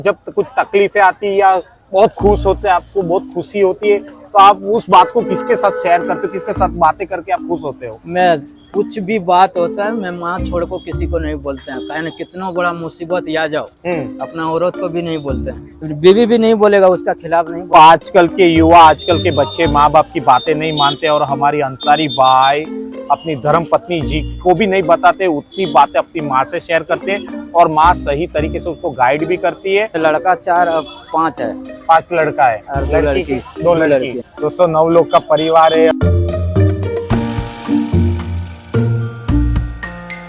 जब कुछ तकलीफें आती है या बहुत खुश होते हैं, आपको बहुत खुशी होती है, तो आप उस बात को किसके साथ शेयर करते हो, किसके साथ बातें करके आप खुश होते हो? मैं कुछ भी बात होता है मैं माँ छोड़ को किसी को नहीं बोलते हैं, कहे ना कितना बड़ा मुसीबत आ जाओ अपना औरत को भी नहीं बोलते हैं, बीवी भी नहीं बोलेगा उसका खिलाफ नहीं तो आजकल के युवा, आजकल के बच्चे माँ बाप की बातें नहीं मानते और हमारी अंसारी भाई अपनी धर्म पत्नी जी को भी नहीं बताते, उतनी बातें अपनी माँ से शेयर करते हैं और माँ सही तरीके से उसको गाइड भी करती है। लड़का 4 अब 5 है, 5 लड़का है और 2 लड़की, 2 लड़की। दोस्तों 9 लोग का परिवार है।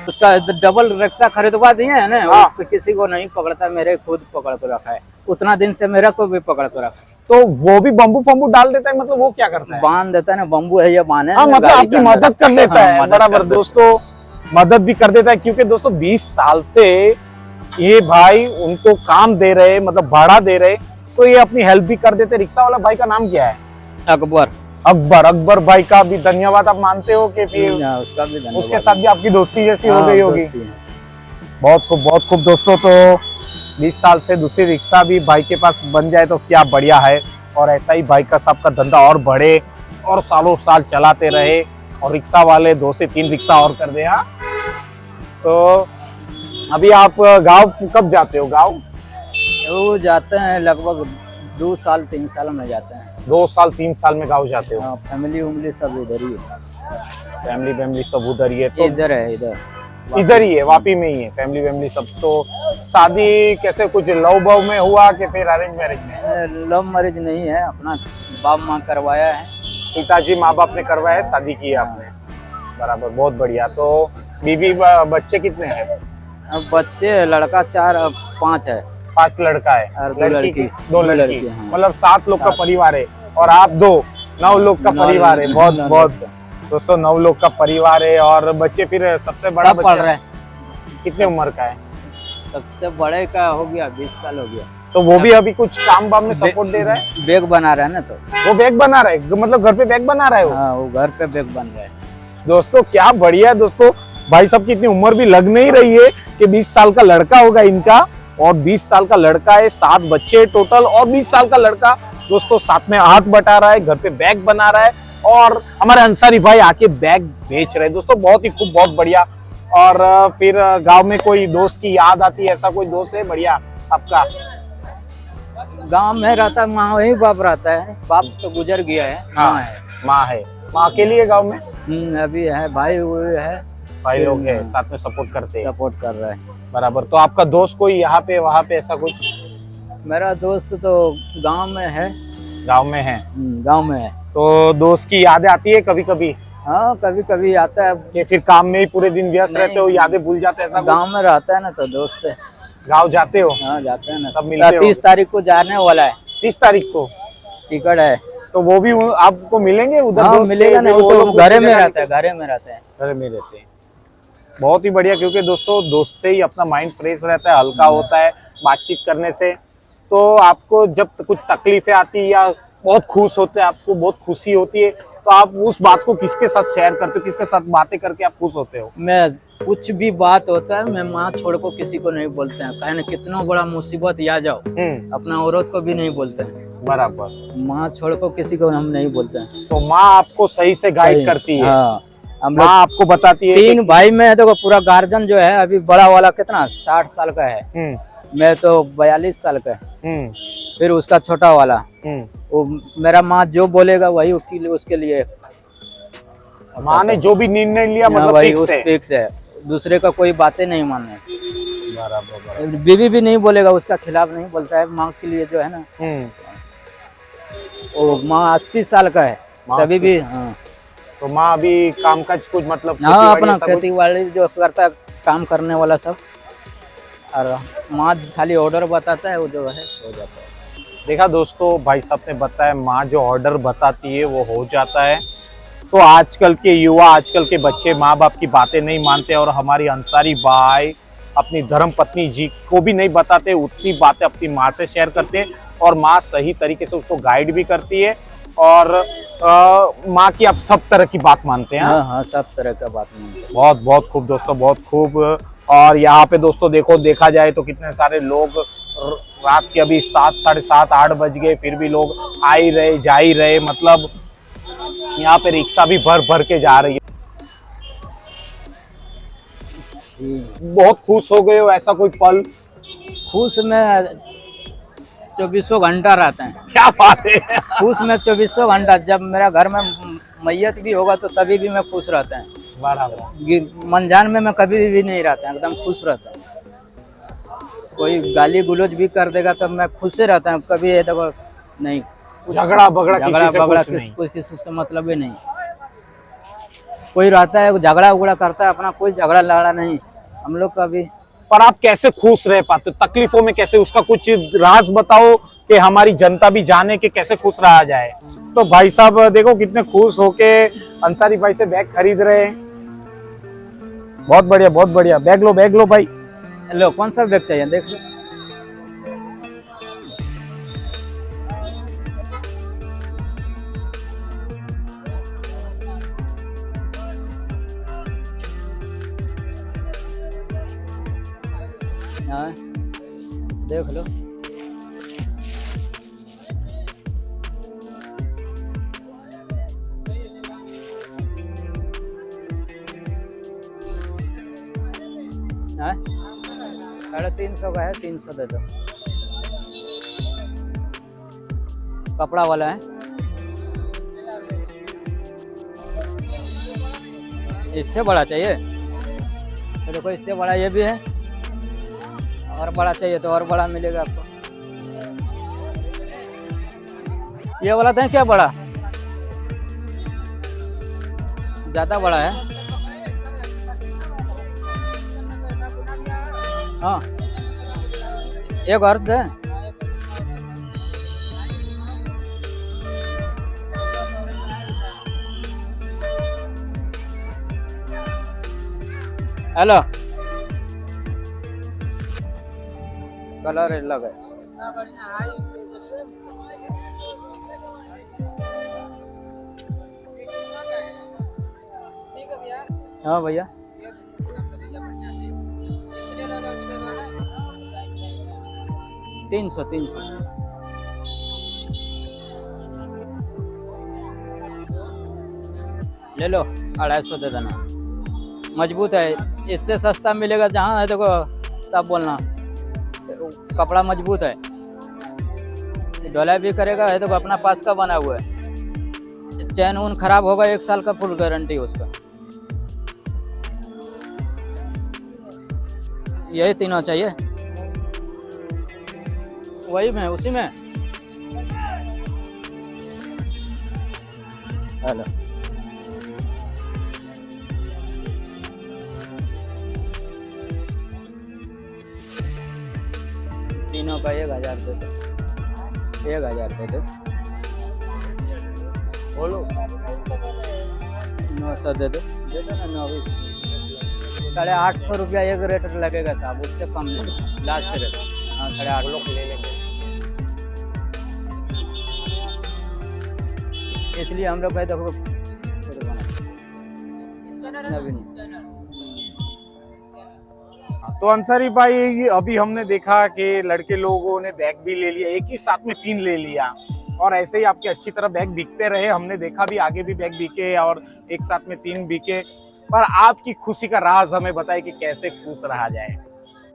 उसका डबल रिक्शा खरीदवा दिए है ना, हाँ। वो किसी को नहीं पकड़ता, मेरे खुद पकड़ कर रखा है, उतना दिन से मेरा को भी पकड़ कर रखा है। तो वो भी बम्बू फम्बू डाल देता है, मतलब वो क्या करता है? बांध देता है ना, बम्बू है ये बांधे। हाँ, मतलब आपकी मदद कर देता है। मदद बराबर कर देता है। दोस्तों, मदद भी कर देता है, क्योंकि दोस्तों 20 साल से ये भाई उनको काम दे रहे, मतलब भाड़ा दे रहे, तो ये अपनी हेल्प भी कर देते। रिक्शा वाला भाई का नाम क्या है? अकबर। अकबर भाई का भी धन्यवाद आप मानते हो कि फिर उसका भी धन्यवाद। उसके साथ भी आपकी दोस्ती जैसी हो गई होगी? दोस्ती है। बहुत खूब दोस्तों। तो 20 साल से दूसरी रिक्शा भी भाई के पास बन जाए तो क्या बढ़िया है, और ऐसा ही भाई का सबका धंधा और बढ़े और सालों साल चलाते रहे और रिक्शा वाले 2 से 3 रिक्शा और कर दे। हाँ, तो अभी आप गांव कब जाते हो? गांव वो जाते हैं लगभग 2 साल 3 साल में जाते हैं। 2 साल 3 साल में गांव जाते हो? फैमिली उमली सब इधर ही है। फैमिली सब उधर ही है? तो इधर है, इधर ही है, वापी में ही है फैमिली सब। तो शादी कैसे, कुछ लव बव में हुआ कि फिर अरेंज मैरिज में? लव मैरिज नहीं है, अपना बाप माँ करवाया है। पिताजी माँ बाप ने करवाया है, शादी की है आपने? बराबर, बहुत बढ़िया। तो बीवी बच्चे कितने हैं? अब बच्चे लड़का 4 अब 5 है, 5 लड़का है और 2 लड़की, लड़की। 2 लड़की। हाँ। मतलब 7 लोग का परिवार है और आप 2, 9 लोग का परिवार है। बहुत दोस्तों 9 लोग का परिवार है। और बच्चे फिर सबसे बड़ा सब पढ़ रहे हैं। कितने उम्र का है? सबसे बड़े का हो गया 20 साल हो गया। तो वो भी अभी कुछ काम वाम में सपोर्ट दे रहा है? बैग बना रहा है ना, तो वो बैग बना रहा है, मतलब घर पे बैग बना रहा है वो? हाँ, वो घर पे बैग बन रहा है। दोस्तों क्या बढ़िया है। दोस्तों भाई साहब की इतनी उम्र भी लग नहीं रही है कि 20 साल का लड़का होगा इनका, और 20 साल का लड़का है, 7 बच्चे टोटल, और 20 साल का लड़का दोस्तों साथ में हाथ बटा रहा है, घर पे बैग बना रहा है, और हमारे अंसारी भाई आके बैग बेच रहे हैं। दोस्तों बहुत ही खूब, बहुत बढ़िया। और फिर गांव में कोई दोस्त की याद आती है? ऐसा कोई दोस्त है बढ़िया आपका? गांव में रहता है, माँ वही बाप रहता है, बाप तो गुजर गया है। हाँ, माँ है। माँ है। माँ अकेली है गाँव में? अभी है, भाई हुए है, भाई लोग है साथ में सपोर्ट करते हैं? सपोर्ट कर रहा है। बराबर। तो आपका दोस्त कोई यहाँ पे वहाँ पे ऐसा कुछ? मेरा दोस्त तो गांव में है। गांव में है? गांव में है। तो दोस्त की यादें आती है कभी कभी? हाँ, कभी कभी आता है। कि फिर काम में ही पूरे दिन व्यस्त रहते हो, यादें भूल जाते हैं? ऐसा गांव में रहता है ना, तो दोस्त है। गांव जाते हो? हाँ, जाते हैं ना। तब मिलते हो? 30 तारीख को जाने वाला है, 30 तारीख को टिकट है। तो वो भी आपको मिलेंगे उधर? हाँ, दोस्त मिलेगा के? ना, वो तो घरे में रहता है, घरे में रहते हैं। घर में रहते हैं। बहुत ही बढ़िया, क्योंकि दोस्तों दोस्त से ही अपना माइंड फ्रेश रहता है, हल्का होता है बातचीत करने से। तो आपको जब कुछ तकलीफें आती है या बहुत खुश होते हैं, आपको बहुत खुशी होती है, तो आप उस बात को किसके साथ शेयर करते हो, किसके साथ बातें करके आप खुश होते हो? मैं कुछ भी बात होता है मैं माँ छोड़ को किसी को नहीं बोलते हैं, कहे ना कितना बड़ा मुसीबत आ जाओ अपना औरत को भी नहीं बोलते हैं। बराबर। माँ छोड़ को किसी को हम नहीं बोलते हैं। तो माँ आपको सही से गाइड करती है? हाँ, हम माँ लोग आपको बताती है? 3 भाई में है, देखो पूरा गार्जियन जो है अभी बड़ा वाला कितना 60 साल का है, मैं तो 42 साल का है। फिर उसका छोटा वाला, वो मेरा माँ जो बोलेगा वही उसके लिए। माँ ने जो भी निर्णय लिया मतलब वही फिक्स है? दूसरे का कोई बातें नहीं मानना। बराबर। बीवी भी नहीं बोलेगा, उसका खिलाफ नहीं बोलता है। माँ के लिए जो है ना, वो माँ 80 साल का है तभी भी। हाँ, तो माँ अभी काम काज कुछ मतलब हाँ, अपना खेती बाड़ी जो करता है, काम करने वाला सब, और माँ खाली ऑर्डर बताता है, वो जो है हो जाता है। देखा दोस्तों, भाई साहब ने बताया माँ जो ऑर्डर बताती है वो हो जाता है। तो आजकल के युवा, आजकल के बच्चे माँ बाप की बातें नहीं मानते और हमारी अंसारी भाई अपनी धर्म पत्नी जी को भी नहीं बताते, उतनी बातें अपनी माँ से शेयर करते हैं और माँ सही तरीके से उसको गाइड भी करती है। और माँ की आप सब तरह की बात मानते हैं? हाँ, हाँ, सब तरह का बात मानते हैं। बहुत खूब दोस्तों, बहुत खूब। और यहाँ पे दोस्तों देखो, देखा जाए तो कितने सारे लोग, रात के अभी 7, साढ़े 7, 8 बज गए, फिर भी लोग आ ही रहे, जा ही रहे। मतलब यहाँ पे रिक्शा भी भर भर के जा रही है। बहुत खुश हो गए हो, ऐसा कोई पल? खुश में 24 घंटा रहते हैं। क्या बात है। खुश में 24 घंटा। जब मेरा घर में मैयत भी होगा तो तभी भी मैं खुश रहता है। बराबर। मंजान में मैं कभी भी नहीं रहता, एकदम खुश रहता हूँ। कोई गाली गुलोज भी कर देगा तो मैं खुश से रहता हूँ। कभी ये देखो नहीं, झगड़ा बगड़ा किसी से मतलब ही नहीं। कोई रहता है झगड़ा उगड़ा करता है अपना, कोई झगड़ा लड़ा नहीं हम लोग का भी। पर आप कैसे खुश रह पाते हो तकलीफों में? कैसे, उसका कुछ राज बताओ कि हमारी जनता भी जाने कि कैसे खुश रहा जाए। तो भाई साहब देखो कितने खुश होके अंसारी भाई से बैग खरीद रहे हैं। बहुत बढ़िया, बहुत बढ़िया। बैग लो भाई। लो, कौन सा बैग चाहिए देख लो। हाँ, देख लो। हाँ, 350 का है, 300 दे दो। कपड़ा वाला है। इससे बड़ा चाहिए तो देखो, इससे बड़ा ये भी है। और बड़ा चाहिए तो और बड़ा मिलेगा आपको। ये वाला था क्या बड़ा? ज्यादा बड़ा है। हाँ, एक और दे। हेलो, कलर अलग है। हाँ भैया, 300 ले लो। 250 दे देना। मजबूत है, इससे सस्ता मिलेगा जहाँ है देखो तब बोलना। कपड़ा मजबूत है, धुलाई भी करेगा। है देखो अपना पास का बना हुआ है। चैन ऊन खराब होगा 1 साल का फुल गारंटी उसका। यही तीनों चाहिए। वही में, उसी में। हेलो, तीनों का 1000 दे दो। 1000 दे दो। बोलो। 900 दे दो ना। 920, 850 रुपया एक रेट लगेगा साहब, उससे कम नहीं। Last rate. हाँ, 850 लोग ले लेंगे। इसलिए हम लोग देखो तो अंसारी भाई, अभी हमने देखा कि लड़के लोगों ने बैग भी ले लिया, एक ही साथ में 3 ले लिया, और ऐसे ही आपके अच्छी तरह बैग बिकते रहे। हमने देखा भी आगे भी बैग बिके और एक साथ में 3 बिके। पर आपकी खुशी का राज हमें बताए कि कैसे खुश रहा जाए।